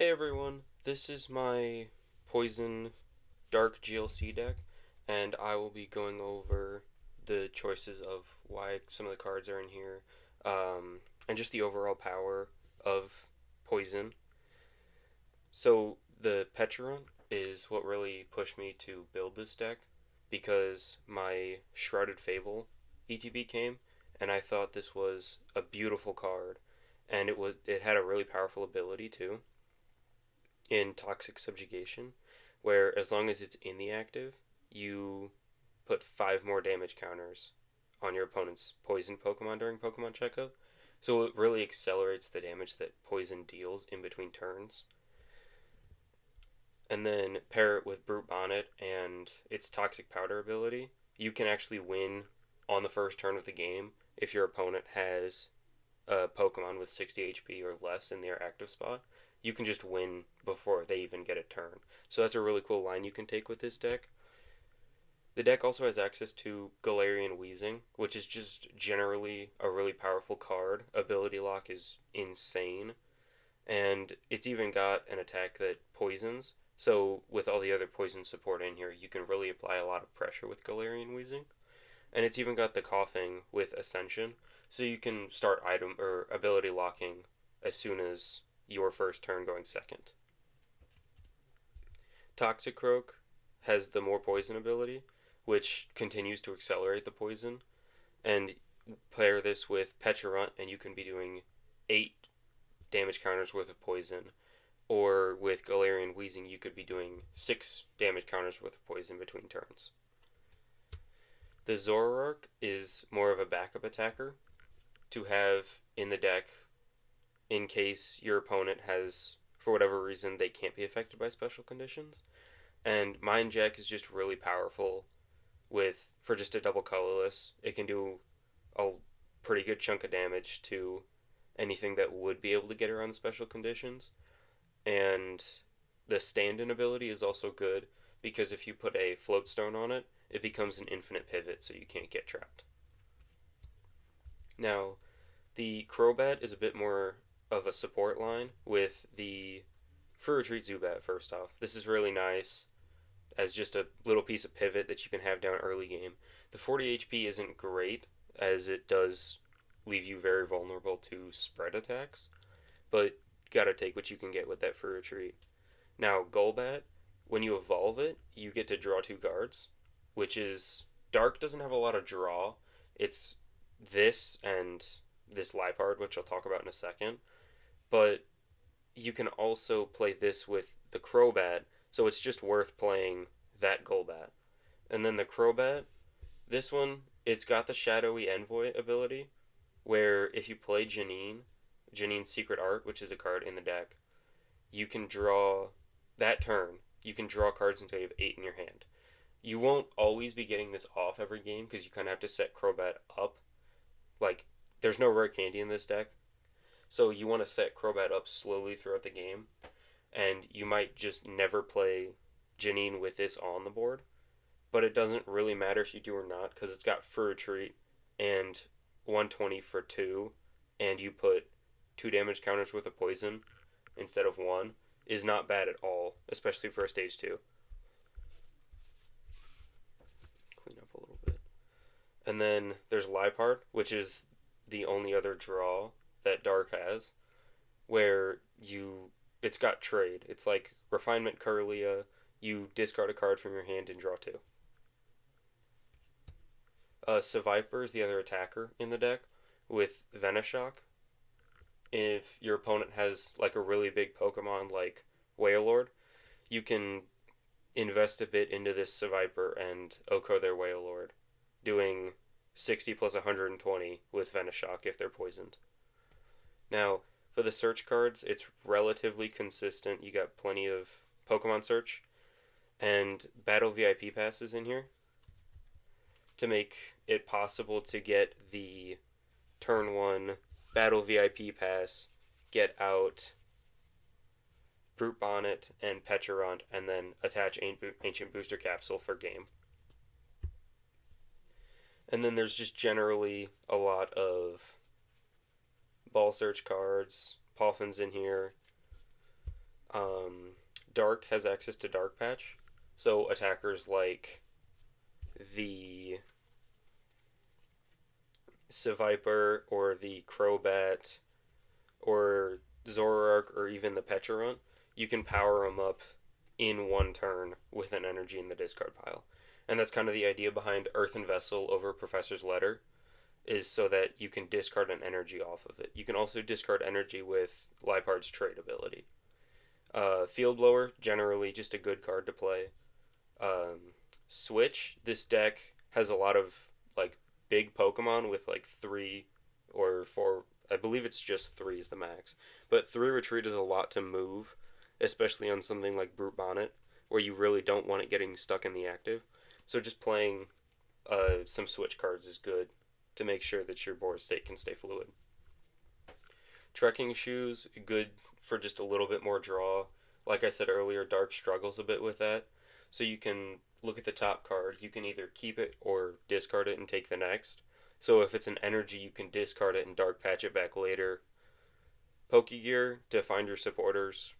Hey everyone, this is my Poison Dark GLC deck, and I will be going over the choices of why some of the cards are in here, and just the overall power of Poison. So, the Petulant is what really pushed me to build this deck because my Shrouded Fable ETB came, and I thought this was a beautiful card, and it had a really powerful ability too in Toxic Subjugation, where as long as it's in the active, you put 5 more damage counters on your opponent's poison Pokemon during Pokemon checkup. So it really accelerates the damage that poison deals in between turns. And then pair it with Brute Bonnet and its Toxic Powder ability. You can actually win on the first turn of the game if your opponent has a Pokemon with 60 HP or less in their active spot. You can just win before they even get a turn. So that's a really cool line you can take with this deck. The deck also has access to Galarian Wheezing, which is just generally a really powerful card. Ability Lock is insane, and it's even got an attack that poisons. So with all the other poison support in here, you can really apply a lot of pressure with Galarian Wheezing. And it's even got the coughing with Ascension, so you can start item or ability locking as soon as your first turn going second. Toxicroak has the more poison ability, which continues to accelerate the poison, and pair this with Petulant, and you can be doing 8 damage counters worth of poison. Or with Galarian Wheezing, you could be doing 6 damage counters worth of poison between turns. The Zoroark is more of a backup attacker to have in the deck in case your opponent has, for whatever reason, they can't be affected by special conditions. And Mind Jack is just really powerful for just a double colorless. It can do a pretty good chunk of damage to anything that would be able to get around the special conditions. And the stand-in ability is also good because if you put a float stone on it, it becomes an infinite pivot so you can't get trapped. Now, the Crobat is a bit more of a support line with the Fur Retreat Zubat first off. This is really nice as just a little piece of pivot that you can have down early game. The 40 HP isn't great as it does leave you very vulnerable to spread attacks, but gotta take what you can get with that Fur Retreat. Now, Golbat, when you evolve it, you get to draw 2 cards, which is Dark doesn't have a lot of draw. It's this and this Liepard, which I'll talk about in a second. But you can also play this with the Crobat, so it's just worth playing that Golbat. And then the Crobat, this one, it's got the Shadowy Envoy ability, where if you play Janine's Secret Art, which is a card in the deck, you can draw that turn. You can draw cards until you have 8 in your hand. You won't always be getting this off every game because you kind of have to set Crobat up. Like, there's no rare candy in this deck, so you want to set Crobat up slowly throughout the game, and you might just never play Janine with this on the board, but it doesn't really matter if you do or not because it's got Fur Retreat and 120 for 2, and you put 2 damage counters with a poison instead of 1 is not bad at all, especially for a stage 2. Clean up a little bit. And then there's Liepard, which is the only other draw that Dark has, where it's got trade. It's like Refinement Curlia, you discard a card from your hand and draw 2. Seviper is the other attacker in the deck with Venoshock. If your opponent has like a really big Pokemon like Wailord, you can invest a bit into this Seviper and Oko their Wailord, doing 60 plus 120 with Venoshock if they're poisoned. Now, for the search cards, it's relatively consistent. You got plenty of Pokemon search and Battle VIP passes in here to make it possible to get the turn 1 Battle VIP pass, get out Brute Bonnet and Petulant, and then attach Ancient Booster Capsule for game. And then there's just generally a lot of ball search cards. Poffin's in here. Um, Dark has access to Dark Patch, so attackers like the Seviper or the Crobat or Zoroark or even the Pecharunt, you can power them up in one turn with an energy in the discard pile. And that's kind of the idea behind Earthen Vessel over Professor's Letter, is so that you can discard an energy off of it. You can also discard energy with Lipard's trade ability. Field Blower, generally just a good card to play. Switch, this deck has a lot of like big Pokemon with like 3 or 4. I believe it's just 3 is the max. But 3 retreat is a lot to move, especially on something like Brute Bonnet, where you really don't want it getting stuck in the active. So just playing some switch cards is good to make sure that your board state can stay fluid. Trekking Shoes, good for just a little bit more draw. Like I said earlier, Dark struggles a bit with that. So you can look at the top card. You can either keep it or discard it and take the next. So if it's an energy, you can discard it and Dark Patch it back later. Pokegear to find your supporters.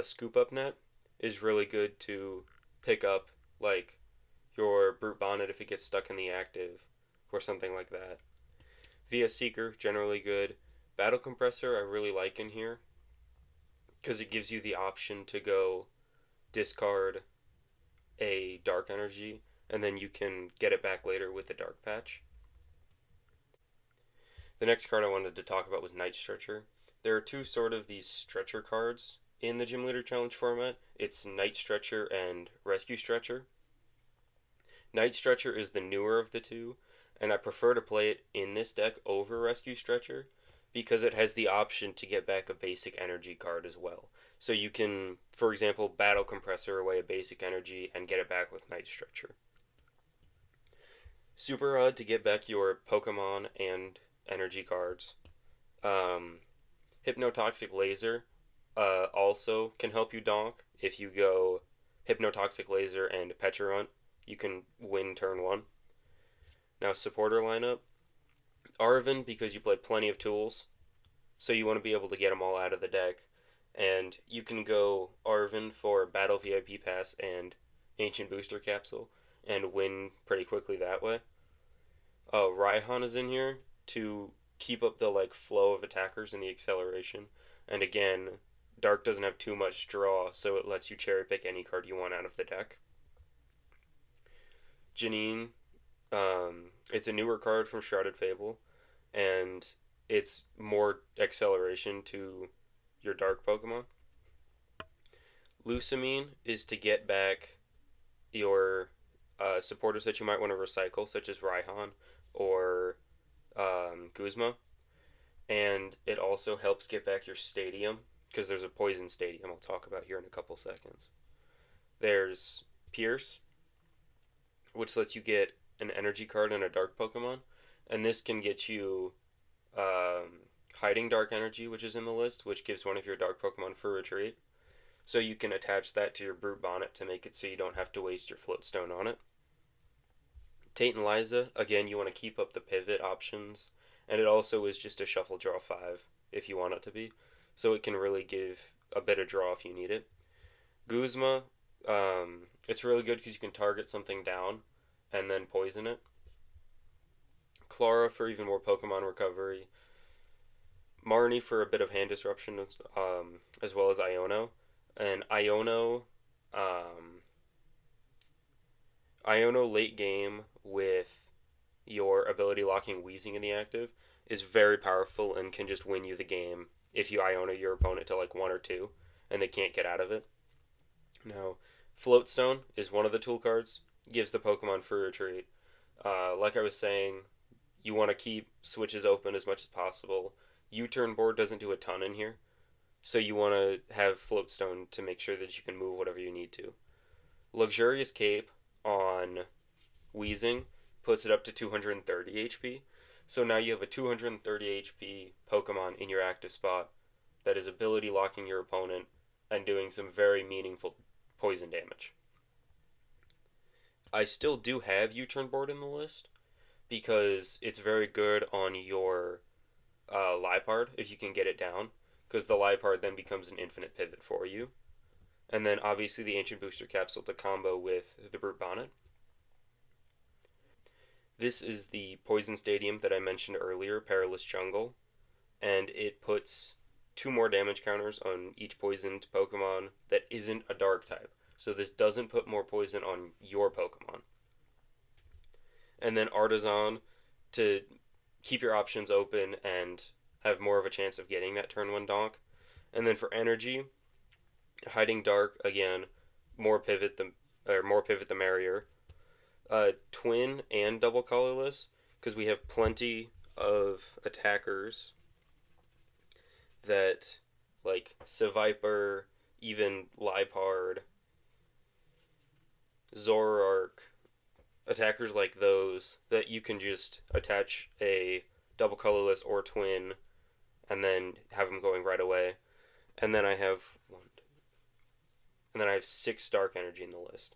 Scoop Up Net is really good to pick up, like your Brute Bonnet if it gets stuck in the active or something like that. Via Seeker, generally good. Battle Compressor, I really like in here because it gives you the option to go discard a Dark Energy and then you can get it back later with the Dark Patch. The next card I wanted to talk about was Night Stretcher. There are two sort of these stretcher cards in the Gym Leader Challenge format. It's Night Stretcher and Rescue Stretcher. Night Stretcher is the newer of the two, and I prefer to play it in this deck over Rescue Stretcher because it has the option to get back a basic energy card as well. So you can, for example, Battle Compressor away a basic energy and get it back with Night Stretcher. Super odd to get back your Pokemon and energy cards. Hypnotoxic Laser also can help you donk. If you go Hypnotoxic Laser and Pecharunt, you can win turn 1. Now, supporter lineup. Arven, because you play plenty of tools, so you want to be able to get them all out of the deck. And you can go Arven for Battle VIP Pass and Ancient Booster Capsule and win pretty quickly that way. Raihan is in here to keep up the like flow of attackers and the acceleration. And again, Dark doesn't have too much draw, so it lets you cherry pick any card you want out of the deck. Janine, it's a newer card from Shrouded Fable, and it's more acceleration to your Dark Pokemon. Lusamine is to get back your supporters that you might want to recycle, such as Raihan or Guzma. And it also helps get back your Stadium, because there's a Poison Stadium I'll talk about here in a couple seconds. There's Pierce, which lets you get an energy card and a Dark Pokemon. And this can get you Hiding Dark Energy, which is in the list, which gives one of your Dark Pokemon for retreat. So you can attach that to your Brute Bonnet to make it so you don't have to waste your Floatstone on it. Tate and Liza, again, you want to keep up the pivot options, and it also is just a shuffle draw 5 if you want it to be, so it can really give a bit of draw if you need it. Guzma, it's really good because you can target something down and then poison it. Clara for even more Pokemon recovery. Marnie for a bit of hand disruption, as well as Iono. And Iono late game with your ability locking Wheezing in the active is very powerful and can just win you the game if you Iono your opponent to like 1 or 2 and they can't get out of it. Now, Floatstone is one of the tool cards, gives the Pokemon free retreat. Like I was saying, you want to keep switches open as much as possible. U-turn board doesn't do a ton in here, so you want to have Floatstone to make sure that you can move whatever you need to. Luxurious Cape on Wheezing puts it up to 230 HP, so now you have a 230 HP Pokemon in your active spot that is ability locking your opponent and doing some very meaningful poison damage. I still do have U-turn board in the list because it's very good on your Lipard if you can get it down. because the Liepard then becomes an infinite pivot for you. And then obviously the Ancient Booster Capsule to combo with the Brute Bonnet. This is the Poison Stadium that I mentioned earlier, Perilous Jungle, and it puts 2 more damage counters on each poisoned Pokemon that isn't a Dark type. So this doesn't put more poison on your Pokemon. And then Artisan to keep your options open and have more of a chance of getting that turn 1 donk. And then for energy, Hiding Dark again, more pivot the merrier. Twin and double colorless, because we have plenty of attackers that, like Seviper, even Liepard, Zoroark, attackers like those that you can just attach a double colorless or twin and then have them going right away. And then I have 6 dark energy in the list.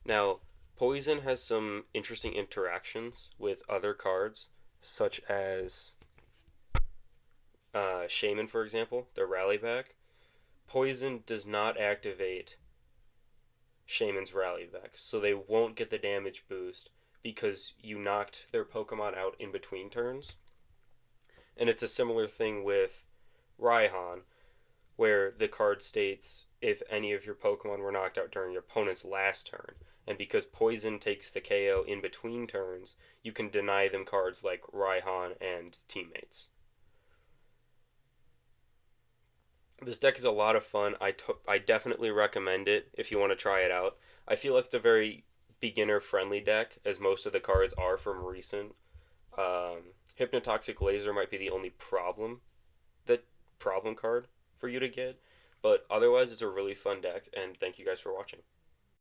Now, Poison has some interesting interactions with other cards, such as Shaman, for example, their Rally Back. Poison does not activate Shaman's Rally Back, so they won't get the damage boost because you knocked their Pokemon out in between turns. And it's a similar thing with Raihan, where the card states if any of your Pokemon were knocked out during your opponent's last turn. And because Poison takes the KO in between turns, you can deny them cards like Raihan and Teammates. This deck is a lot of fun. I definitely recommend it if you want to try it out. I feel like it's a very beginner-friendly deck, as most of the cards are from recent. Hypnotoxic Laser might be the only problem card for you to get, but otherwise it's a really fun deck, and thank you guys for watching.